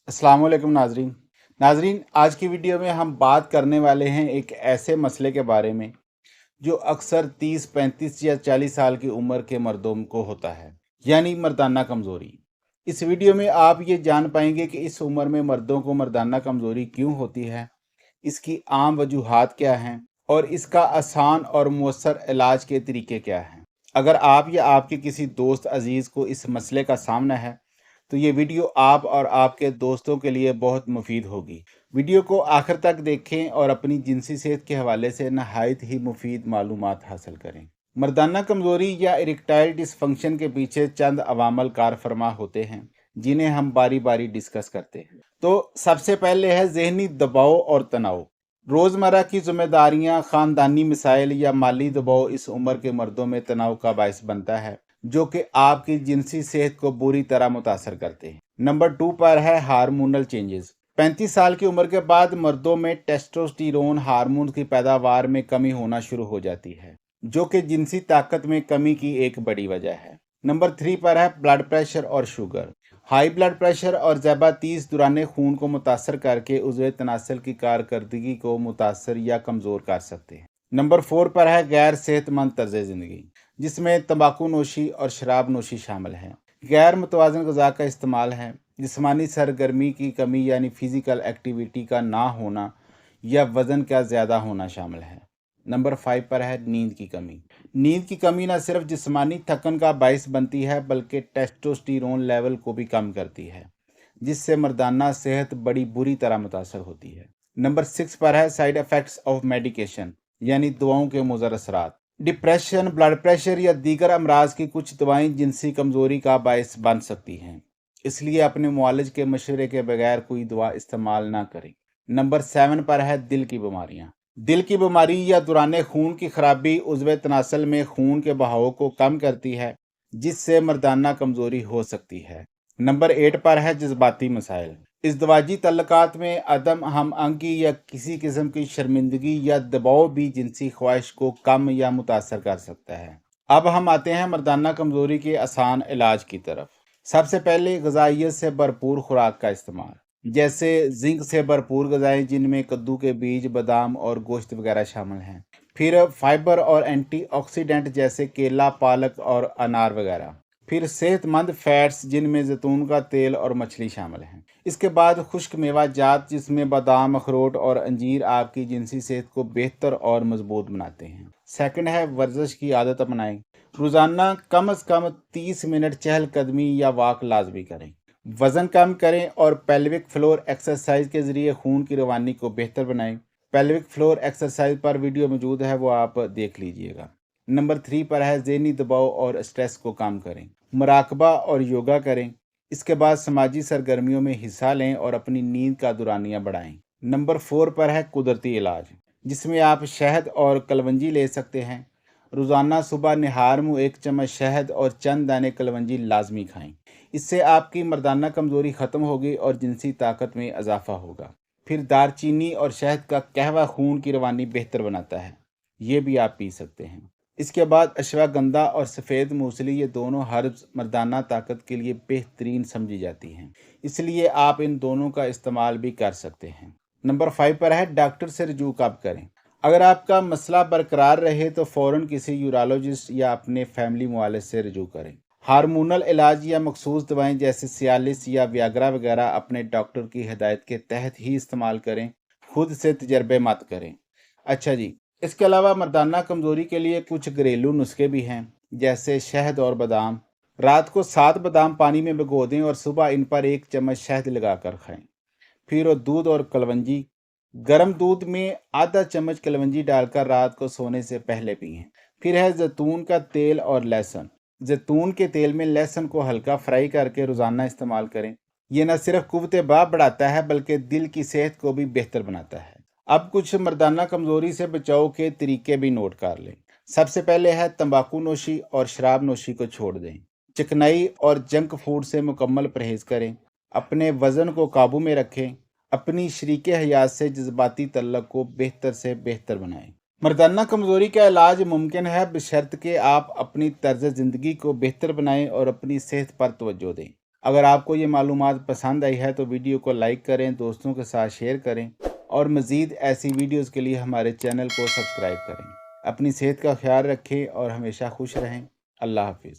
अस्सलाम वालेकुम नाजरीन, आज की वीडियो में हम बात करने वाले हैं एक ऐसे मसले के बारे में जो अक्सर 30, 35 या 40 साल की उम्र के मर्दों को होता है, यानी मर्दाना कमज़ोरी। इस वीडियो में आप ये जान पाएंगे कि इस उम्र में मर्दों को मर्दाना कमज़ोरी क्यों होती है, इसकी आम वजूहात क्या हैं और इसका आसान और मौसर इलाज के तरीके क्या हैं। अगर आप या आपके किसी दोस्त अजीज़ को इस मसले का सामना है तो ये वीडियो आप और आपके दोस्तों के लिए बहुत मुफीद होगी। वीडियो को आखिर तक देखें और अपनी जिनसी सेहत के हवाले से नहायत ही मुफीद मालूमात हासिल करें। मर्दाना कमज़ोरी या इरेक्टाइल डिसफंक्शन के पीछे चंद अवामल कार फरमा होते हैं जिन्हें हम बारी बारी डिस्कस करते हैं। तो सबसे पहले है जहनी दबाव और तनाव। रोज़मर्रा की जिम्मेदारियां, ख़ानदानी मसाइल या माली दबाव इस उम्र के मर्दों में तनाव का बायस बनता है जो कि आपकी जिनसी सेहत को बुरी तरह मुतासर करते हैं। नंबर 2 पर है हार्मोनल चेंजेस। 35 साल की उम्र के बाद मर्दों में टेस्टोस्टेरोन हार्मोन की पैदावार में कमी होना शुरू हो जाती है जो कि जिनसी ताकत में कमी की एक बड़ी वजह है। नंबर 3 पर है ब्लड प्रेशर और शुगर। हाई ब्लड प्रेशर और ज़्यादातीस दौरान खून को मुतासर करके उज़्वे तनासल की कारकर्दगी को मुतासर या कमज़ोर कर सकते हैं। नंबर 4 पर है गैर सेहतमंद तर्ज ज़िंदगी, जिसमें तंबाकू नोशी और शराब नोशी शामिल है। गैर मुतवाज़न ग़िज़ा का इस्तेमाल है, जिस्मानी सरगर्मी की कमी यानी फ़िज़िकल एक्टिविटी का ना होना या वज़न का ज़्यादा होना शामिल है। नंबर 5 पर है नींद की कमी। नींद की कमी न सिर्फ जिस्मानी थकन का बायस बनती है बल्कि टेस्टोस्टेरोन लेवल को भी कम करती है, जिससे मर्दाना सेहत बड़ी बुरी तरह मुतासर होती है। नंबर 6 पर है साइड इफ़ेक्ट्स ऑफ मेडिकेशन, यानी दवाओं के मुज़र असरात। डिप्रेशन, ब्लड प्रेशर या दीगर अमराज की कुछ दवाएं जिनसी कमज़ोरी का बायस बन सकती हैं, इसलिए अपने मुआलिज के मशवरे के बगैर कोई दवा इस्तेमाल ना करें। नंबर 7 पर है दिल की बीमारियां। दिल की बीमारी या दौरान खून की खराबी उज़्वे तनासल में खून के बहाव को कम करती है, जिससे मर्दाना कमज़ोरी हो सकती है। नंबर 8 पर है जज्बाती मसाइल। इज़दवाजी तल्लुकात में अदम हम आहंगी या किसी किस्म की शर्मिंदगी या दबाव भी जिनसी ख्वाहिश को कम या मुतासर कर सकता है। अब हम आते हैं मर्दाना कमज़ोरी के आसान इलाज की तरफ। सबसे पहले ग़िज़ाइयत से भरपूर खुराक का इस्तेमाल, जैसे जिंक से भरपूर ग़िज़ाएँ जिनमें कद्दू के बीज, बादाम और गोश्त वगैरह शामिल हैं। फिर फाइबर और एंटीऑक्सीडेंट जैसे केला, पालक और अनार वगैरह। फिर सेहतमंद फैट्स जिनमें जैतून का तेल और मछली शामिल हैं। इसके बाद खुश्क मेवा जात जिसमें बादाम, अखरोट और अंजीर आपकी जिनसी सेहत को बेहतर और मजबूत बनाते हैं। सेकंड है वर्जिश की आदत अपनाएं। रोज़ाना कम अज़ कम 30 मिनट चहलकदमी या वॉक लाजमी करें। वज़न कम करें और पेल्विक फ्लोर एक्सरसाइज के ज़रिए खून की रवानी को बेहतर बनाएं। पेल्विक फ्लोर एक्सरसाइज पर वीडियो मौजूद है, वो आप देख लीजिएगा। नंबर 3 पर है ज़हनी दबाव और स्ट्रेस को कम करें। मुराकबा और योगा करें। इसके बाद समाजी सरगर्मियों में हिस्सा लें और अपनी नींद का दुरानिया बढ़ाएं। नंबर 4 पर है कुदरती इलाज, जिसमें आप शहद और कलवंजी ले सकते हैं। रोज़ाना सुबह निहार मुँह 1 चम्मच शहद और चंद दाने कलवंजी लाजमी खाएं। इससे आपकी मर्दाना कमज़ोरी ख़त्म होगी और जिनसी ताकत में इजाफा होगा। फिर दारचीनी और शहद का कहवा खून की रवानी बेहतर बनाता है, ये भी आप पी सकते हैं। इसके बाद अश्वगंधा और सफ़ेद मूसली, ये दोनों हर्ब्स मर्दाना ताकत के लिए बेहतरीन समझी जाती हैं, इसलिए आप इन दोनों का इस्तेमाल भी कर सकते हैं। नंबर 5 पर है डॉक्टर से रजू कब करें। अगर आपका मसला बरकरार रहे तो फ़ौरन किसी यूरोलॉजिस्ट या अपने फैमिली मुआलिज से रजू करें। हार्मोनल इलाज या मखसूस दवाएं जैसे सियालिस या वियाग्रा वगैरह अपने डॉक्टर की हिदायत के तहत ही इस्तेमाल करें, खुद से तजर्बे मत करें। अच्छा जी, इसके अलावा मर्दाना कमज़ोरी के लिए कुछ घरेलू नुस्खे भी हैं, जैसे शहद और बादाम। रात को 7 बादाम पानी में भिगो दें और सुबह इन पर 1 चम्मच शहद लगाकर खाएं। फिर वो दूध और कलवंजी, गर्म दूध में आधा चम्मच कलवंजी डालकर रात को सोने से पहले पिएं। फिर है जैतून का तेल और लहसुन। जैतून के तेल में लहसुन को हल्का फ्राई करके रोज़ाना इस्तेमाल करें। ये न सिर्फ कुव्वत बाह बढ़ाता है बल्कि दिल की सेहत को भी बेहतर बनाता है। अब कुछ मर्दाना कमज़ोरी से बचाव के तरीके भी नोट कर लें। सबसे पहले है तंबाकू नोशी और शराब नोशी को छोड़ दें। चिकनाई और जंक फूड से मुकम्मल परहेज़ करें। अपने वज़न को काबू में रखें। अपनी शरीके हयात से जज्बाती तल्लुक़ को बेहतर से बेहतर बनाएं। मर्दाना कमज़ोरी का इलाज मुमकिन है बशर्त कि आप अपनी तर्ज ज़िंदगी को बेहतर बनाएं और अपनी सेहत पर तवज्जो दें। अगर आपको ये मालूमात पसंद आई है तो वीडियो को लाइक करें, दोस्तों के साथ शेयर करें और मज़ीद ऐसी वीडियोज़ के लिए हमारे चैनल को सब्सक्राइब करें। अपनी सेहत का ख्याल रखें और हमेशा खुश रहें। अल्लाह हाफिज़।